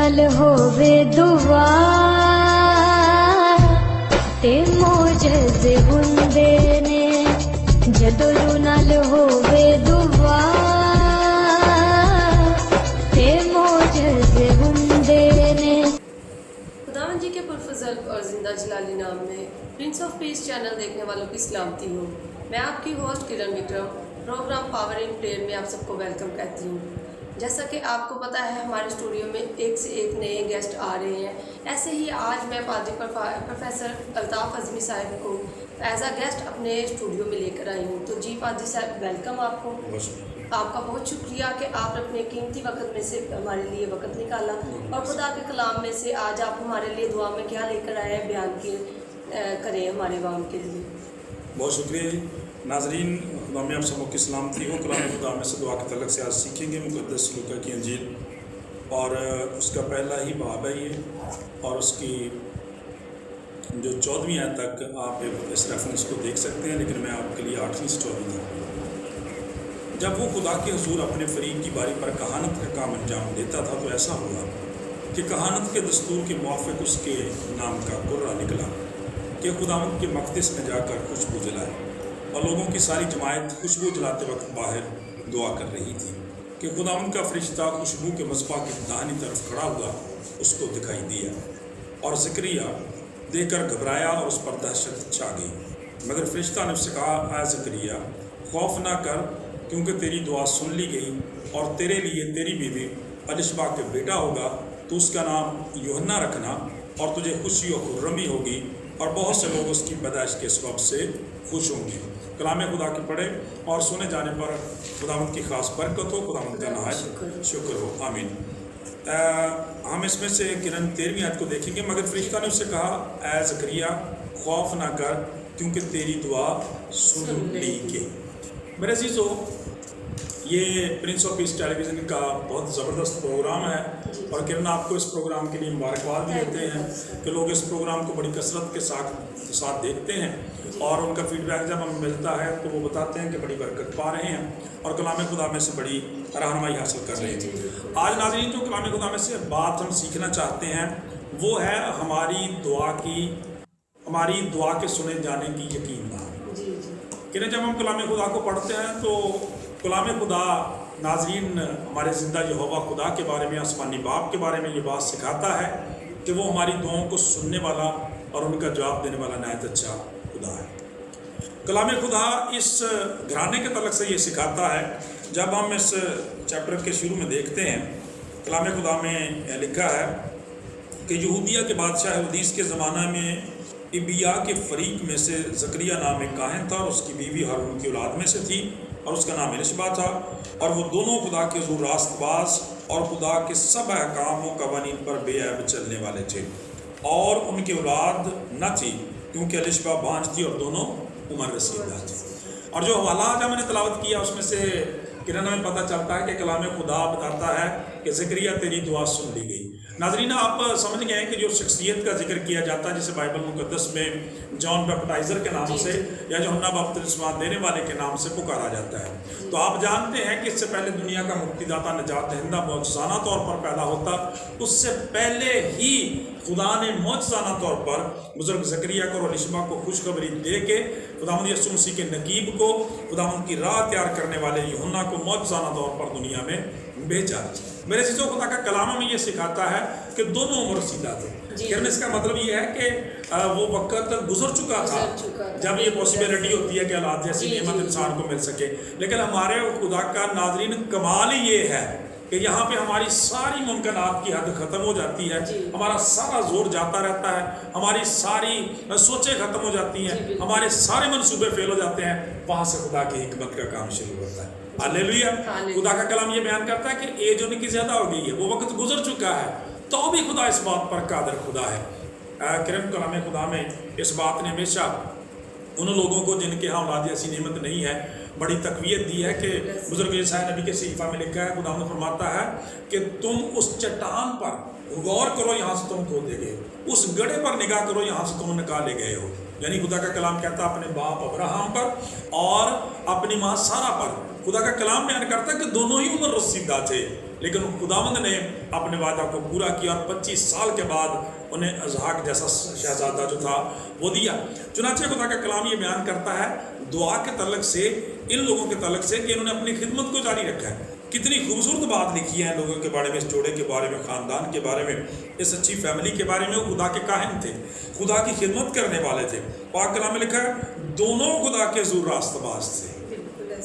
نال ہووے دعا تے معجزے ہوندے نے جدوں روح نال ہووے دعا تے معجزے ہوندے نے۔ خداوند جی کے پرفضل اور زندہ جلالی نام میں پرنس آف پیس چینل دیکھنے والوں کی سلامتی ہوں۔ میں آپ کی host Kiran Vikram programme power in prayer میں آپ سب کو ویلکم کہتی ہوں۔ جیسا کہ آپ کو پتہ ہے ہمارے اسٹوڈیو میں ایک سے ایک نئے گیسٹ آ رہے ہیں، ایسے ہی آج میں پادری پروفیسر الطاف اعظمی صاحب کو ایز اے گیسٹ اپنے اسٹوڈیو میں لے کر آئی ہوں۔ تو جی پادری صاحب ویلکم آپ کو، آپ کا بہت شکریہ کہ آپ اپنے قیمتی وقت میں سے ہمارے لیے وقت نکالا اور خدا کے کلام میں سے آج آپ ہمارے لیے دعا میں کیا لے کر آئے ہیں بیان کریں ہمارے عوام کے لیے۔ بہت شکریہ جی۔ ناظرین، خدا میں آپ سب کی سلامتی ہو۔ کلام خدا میں سے دعا کے تعلق سے آج سیکھیں گے مقدس لوکا کی انجیل، اور اس کا پہلا ہی باب ہے یہ، اور اس کی جو 14ویں آیت تک آپ اس ریفرنس کو دیکھ سکتے ہیں، لیکن میں آپ کے لیے 8ویں سے 14ویں تک۔ جب وہ خدا کے حضور اپنے فریق کی باری پر کہانت کا کام انجام دیتا تھا تو ایسا ہوا کہ کہانت کے دستور کے موافق اس کے نام کا قرہ نکلا کہ خداوند کے مقدس میں جا کر خوشبو جلائے، اور لوگوں کی ساری جماعت خوشبو جلاتے وقت باہر دعا کر رہی تھی کہ خداوند کا فرشتہ خوشبو کے مصباح کی داہنی طرف کھڑا ہوا اس کو دکھائی دیا، اور زکریا دیکھ کر گھبرایا اور اس پر دہشت چھا گئی۔ مگر فرشتہ نے اس سے کہا، اے زکریا خوف نہ کر، کیونکہ تیری دعا سن لی گئی، اور تیرے لیے تیری بیوی الشبا کے بیٹا ہوگا، تو اس کا نام یوحنا رکھنا، اور تجھے خوشی و خرمی ہوگی، اور بہت سے لوگ اس کی پیدائش کے سبب سے خوش ہوں گے۔ کلام خدا کے پڑھے اور سنے جانے پر خداوند کی خاص برکت ہو، خداوند کا نہایت شکر ہو، آمین۔ ہم اس میں سے کرن 13ویں آیت کو دیکھیں گے۔ مگر فرشتہ نے اس سے کہا، اے زکریا خوف نہ کر، کیونکہ تیری دعا سن لی گئی۔ میرے عزیزو، یہ prince of peace television کا بہت زبردست پروگرام ہے، اور کرن آپ کو اس پروگرام کے لیے مبارکباد بھی دیتے ہیں کہ لوگ اس پروگرام کو بڑی کثرت کے ساتھ دیکھتے ہیں، اور ان کا فیڈ بیک جب ہمیں ملتا ہے تو وہ بتاتے ہیں کہ بڑی برکت پا رہے ہیں اور کلام خدا میں سے بڑی رہنمائی حاصل کر رہے ہیں۔ آج ناظرین، جو کلام خدا میں سے بات ہم سیکھنا چاہتے ہیں وہ ہے ہماری دعا کے سنے جانے کی یقین دہانی۔ کہ جب ہم کلام خدا کو پڑھتے ہیں تو کلام خدا ناظرین ہمارے زندہ یہوہ خدا کے بارے میں، آسمانی باپ کے بارے میں یہ بات سکھاتا ہے کہ وہ ہماری دعاؤں کو سننے والا اور ان کا جواب دینے والا نہایت اچھا خدا ہے۔ کلام خدا اس گھرانے کے تعلق سے یہ سکھاتا ہے۔ جب ہم اس چیپٹر کے شروع میں دیکھتے ہیں، کلام خدا میں لکھا ہے کہ یہودیہ کے بادشاہ ہیرودیس کے زمانہ میں ابیا کے فریق میں سے زکریا نام ایک کاہن تھا، اور اس کی بیوی ہارون کی اولاد میں سے تھی، اور اس کا نام الشبا تھا، اور وہ دونوں خدا کے حضور راست باز اور خدا کے سب احکام و قوانین پر بے عیب چلنے والے تھے، اور ان کی اولاد نہ تھی کیونکہ الشبا بانجھ تھی اور دونوں عمر رسیدہ تھی۔ اور جو حوالہ آج ہم نے تلاوت کیا اس میں سے کرن ہمیں پتہ چلتا ہے کہ کلام خدا بتاتا ہے کہ زکریا تیری دعا سن لی گئی۔ ناظرین، آپ سمجھ گئے ہیں کہ جو شخصیت کا ذکر کیا جاتا ہے جسے بائبل مقدس میں جان بیپٹائزر کے نام سے یا یوحنا بپتسمہ دینے والے کے نام سے پکارا جاتا ہے، تو آپ جانتے ہیں کہ اس سے پہلے دنیا کا مکتی داتا نجات دہندہ معجزانہ طور پر پیدا ہوتا، اس سے پہلے ہی خدا نے معجزانہ طور پر بزرگ زکریا کو اور الشبا کو خوشخبری دے کے خداوند یسوع مسیح کے نقیب کو، خداوند کی راہ تیار کرنے والے یوحنا کو معجزانہ طور پر دنیا میں بھیجا۔ میرے عزیزو، خدا کا کلام ہمیں یہ سکھاتا ہے کہ دونوں عمر رسیدہ تھے۔ کہ اس کا مطلب یہ ہے کہ وہ وقت گزر چکا تھا جب یہ پاسبلٹی ہوتی ہے کہ اولاد جیسی نعمت انسان کو مل سکے، لیکن ہمارے خدا کا ناظرین کمال ہی یہ ہے کہ یہاں پہ ہماری ساری ممکنات کی حد ختم ہو جاتی ہے، ہمارا سارا زور جاتا رہتا ہے، ہماری ساری سوچیں ختم ہو جاتی ہیں، ہمارے سارے منصوبے فیل ہو جاتے ہیں، وہاں سے خدا کی حکمت کا کام شروع ہوتا ہے۔ ہاللیلویا۔ خدا کا کلام یہ بیان کرتا ہے کہ ایج ان کی زیادہ ہو گئی ہے، وہ وقت گزر چکا ہے، تو بھی خدا اس بات پر قادر خدا ہے۔ کرم کلام خدا میں اس بات نے ہمیشہ ان لوگوں کو جن کے ہاں اولاد ایسی نعمت نہیں ہے بڑی تقویت دی ہے کہ بزرگ یسایا نبی کے صحیفہ میں لکھا ہے، خدا نے فرماتا ہے کہ تم اس چٹان پر غور کرو، یہاں سے تم کھودے گئے، اس گڑھے پر نگاہ کرو، یہاں سے تم نکالے گئے ہو۔ یعنی خدا کا کلام کہتا ہے اپنے باپ ابراہم پر اور اپنی ماں سارہ پر۔ خدا کا کلام بیان کرتا ہے کہ دونوں ہی عمر رسیدہ تھے، لیکن خداوند نے اپنے وعدہ کو پورا کیا اور 25 سال کے بعد انہیں اسحاق جیسا شہزادہ جو تھا وہ دیا. چنانچہ خدا کا کلام یہ بیان کرتا ہے دعا کے تعلق سے ان لوگوں کے تعلق سے کہ انہوں نے اپنی خدمت کو جاری رکھا ہے. کتنی خوبصورت بات لکھی ہے لوگوں کے بارے میں, اس جوڑے کے بارے میں, خاندان کے بارے میں, اس اچھی فیملی کے بارے میں. وہ خدا کے کاہن تھے, خدا کی خدمت کرنے والے تھے. پاک کلام میں لکھا ہے دونوں خدا کے حضور راست باز تھے.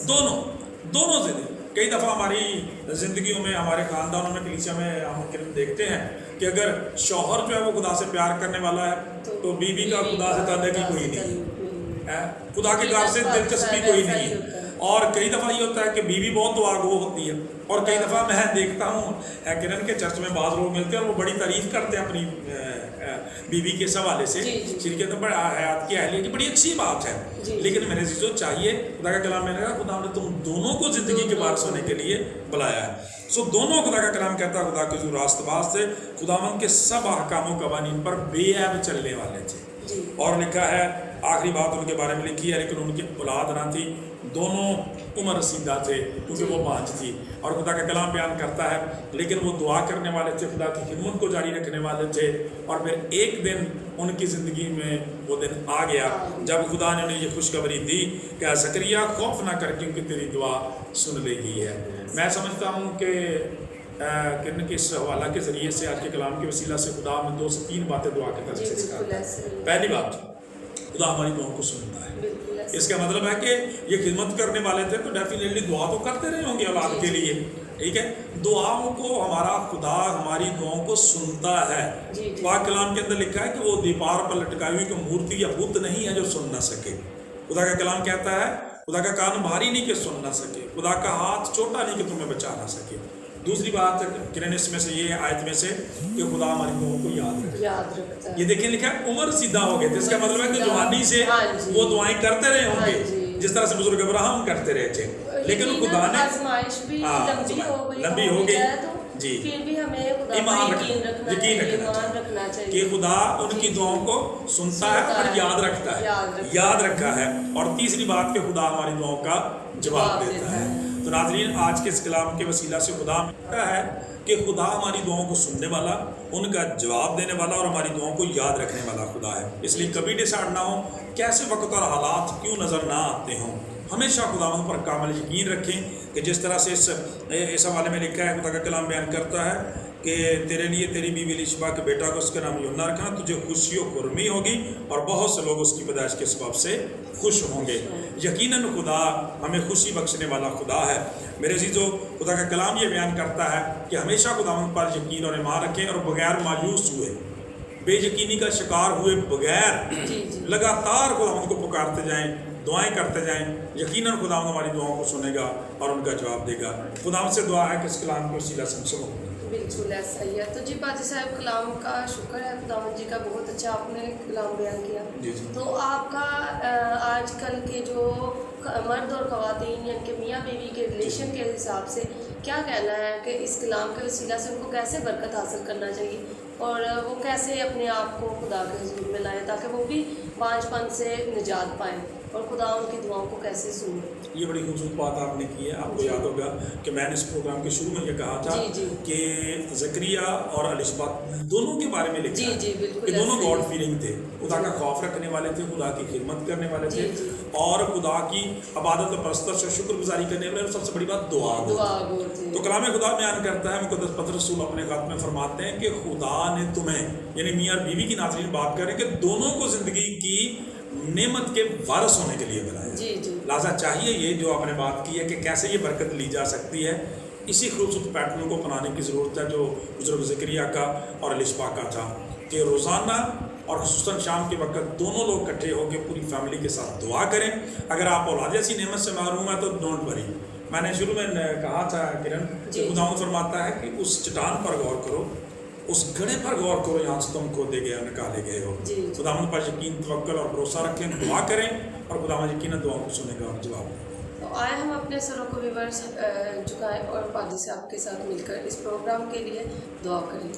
دونوں زندگی. کئی دفعہ ہماری زندگیوں میں, ہمارے خاندانوں میں, کلیسیا میں ہم دیکھتے ہیں کہ اگر شوہر جو ہے وہ خدا سے پیار کرنے والا ہے تو بیوی کا خدا سے تعلق ہی کوئی نہیں ہے, خدا کے کار سے دلچسپی کوئی نہیں ہے. اور کئی دفعہ یہ ہوتا ہے کہ بیوی بہت دعا گو ہوتی ہے, اور کئی دفعہ میں دیکھتا ہوں کرن کے چرچ میں بعض لوگ ملتے ہیں اور وہ بڑی تعریف کرتے ہیں اپنی بیوی کے حوالے سے, شرکت میں بڑا حیات کی اہلیہ کی بڑی اچھی بات ہے. لیکن میرے عزیزو چاہیے خدا کا کلام میں نے کہا خدا نے تم دونوں کو زندگی کے وارث ہونے کے لیے بلایا ہے. سو دونوں خدا کا کلام کہتا ہے خدا کے جو راست باز تھے, خداوند کے سب احکام و قوانین پر بے عیب چلنے والے تھے. اور لکھا ہے آخری بات ان کے بارے میں لکھی ہے لیکن ان کی اولاد نہ تھی, دونوں عمر رسیدہ تھے کیونکہ وہ بانجھ تھی. اور خدا کا کلام بیان کرتا ہے لیکن وہ دعا کرنے والے تھے, خدا کی خدمت کو جاری رکھنے والے تھے. اور پھر ایک دن ان کی زندگی میں وہ دن آ گیا جب خدا نے انہیں یہ خوشخبری دی کہ زکریا خوف نہ کر کیونکہ تیری دعا سن لی گئی ہے. میں سمجھتا ہوں کہ کرن کے اس حوالہ کے ذریعے سے آج کے کلام کے وسیلہ سے خدا ہمیں 2 سے 3 باتیں دعا کے تعلق سے سکھاتا ہے. پہلی بات, خدا ہماری دعاؤں کو سنتا ہے. اس کا مطلب ہے کہ یہ خدمت کرنے والے تھے تو ڈیفینیٹلی دعا تو کرتے رہے ہوں گے اولاد کے لیے, ٹھیک ہے. دعاؤں کو ہمارا خدا ہماری دعاؤں کو سنتا ہے. پاک کلام کے اندر لکھا ہے کہ وہ دیوار پر لٹکائی ہوئی کوئی مورتی یا بت نہیں ہے جو سن نہ سکے. خدا کا کلام کہتا ہے خدا کا کان بھاری نہیں کہ سن نہ سکے, خدا کا ہاتھ چھوٹا نہیں کہ تمہیں بچا نہ سکے. دوسری بات کرن اس میں سے یہ آیت میں سے کہ خدا ہماری دعاؤں کو یاد رکھتا ہے. یہ دیکھیں لکھا ہے عمر سیدھا ہو گئے, جس کا مطلب ہے کہ جوانی سے وہ دعائیں کرتے رہے ہوں گے جس طرح سے بزرگ ابراہیم کرتے رہے تھے. لیکن خدا نے آزمائش بھی لمبی ہو گئی جی, پھر بھی ہمیں خدا ایمان پر یقین رکھنا چاہیے کہ خدا ان کی دعاؤں کو سنتا ہے اور یاد رکھتا ہے, یاد رکھا ہے. اور تیسری بات کہ خدا ہماری دعاؤں کا جواب دیتا ہے. تو ناظرین آج کے اس کلام کے وسیلہ سے خدا کہتا ہے کہ خدا ہماری دعاؤں کو سننے والا, ان کا جواب دینے والا اور ہماری دعاؤں کو یاد رکھنے والا خدا ہے. اس لیے کبھی ڈسائڈ نہ ہو کیسے وقت اور حالات کیوں نظر نہ آتے ہوں, ہمیشہ خداوند پر کامل یقین رکھیں کہ جس طرح سے اس حوالے میں لکھا ہے, خدا کا کلام بیان کرتا ہے کہ تیرے لیے تیری بیوی الیشبا کے بیٹا کو اس کا نام یوحنا رکھنا, تجھے خوشی و خرمی ہوگی اور بہت سے لوگ اس کی پیدائش کے سبب سے خوش ہوں گے. یقیناً خدا ہمیں خوشی بخشنے والا خدا ہے. میرے عزیزو خدا کا کلام یہ بیان کرتا ہے کہ ہمیشہ خداوند پر یقین اور ایمان رکھیں اور بغیر مایوس ہوئے, بے یقینی کا شکار ہوئے بغیر لگاتار خداوند کو پکارتے جائیں, دعائیں کرتے جائیں. یقیناً خداوند ہماری دعاؤں کو سنے گا اور ان کا جواب دے گا. خداوند سے دعا ہے کہ اس کلام کے وسیلہ سے ہم سب بالکل ایسا ہی ہے. تو جی پادری صاحب کلام کا شکر ہے خداوند جی کا, بہت اچھا آپ نے کلام بیان کیا. تو آپ کا آج کل کے جو مرد اور خواتین یعنی کہ میاں بیوی کے ریلیشن کے حساب سے کیا کہنا ہے کہ اس کلام کے وسیلہ سے ان کو کیسے برکت حاصل کرنا چاہیے اور وہ کیسے اپنے آپ کو خدا کے حضور میں لائیں تاکہ وہ بھی پانچ پن سے نجات پائیں اور خدا ان کی دعاؤں کو کیسے سنیں؟ یہ بڑی خوبصورت بات آپ نے کی ہے. آپ کو یاد ہوگا کہ میں نے اس پروگرام کے شروع میں یہ کہا تھا کہ زکریا اور الیشبا دونوں کے بارے میں لکھا ہے کہ دونوں گاڈ فیلنگ تھے, خدا کا خوف رکھنے والے تھے, خدا کی خدمت کرنے والے تھے اور خدا کی عبادت و پرستش اور شکر گزاری کرنے والے. سب سے بڑی بات دعا گو تھے. تو کلام خدا بیان کرتا ہے, مقدس پطرس رسول اپنے خط میں فرماتے ہیں کہ خدا نے تمہیں یعنی میاں اور بیوی کی ناظرین بات کریں کہ دونوں کو زندگی کی نعمت کے وارث ہونے کے لیے بنایا. لہٰذا چاہیے یہ جو آپ نے بات کی ہے کہ کیسے یہ برکت لی جا سکتی ہے, اسی خوبصورت پیٹرن کو اپنانے کی ضرورت ہے جو بزرگ زکریا کا اور الیشبا کا تھا کہ روزانہ اور خصوصاً شام کے وقت دونوں لوگ اکٹھے ہو کے پوری فیملی کے ساتھ دعا کریں. اگر آپ اولاد جیسی نعمت سے محروم ہیں تو ڈونٹ وری. میں نے شروع میں کہا تھا کرن کہ خداوند فرماتا ہے کہ اس چٹان پر غور کرو, اس گڑھے پر غور کرو یہاں سے تم کھودے گئے نکالے گئے ہو. خداوند پر یقین توکل اور بھروسہ رکھیں, دعا کریں اور خداوند یقیناً دعاؤں کو سنے گا اور جواب دے گا. تو آئے ہم اپنے سروں کو ریورس جھکائیں اور پادری صاحب کے ساتھ مل کر اس پروگرام کے لیے دعا کریں.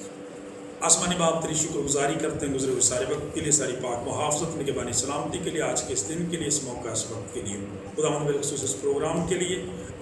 آسمانی باپ تیری شکر گزاری کرتے ہیں گزرے ہوئے سارے وقت کے لیے, ساری پاک محافظت نگہبانی سلامتی کے لیے, آج کے اس دن کے لیے, اس موقع اس وقت کے لیے. خداوند بالخصوص اس پروگرام کے لیے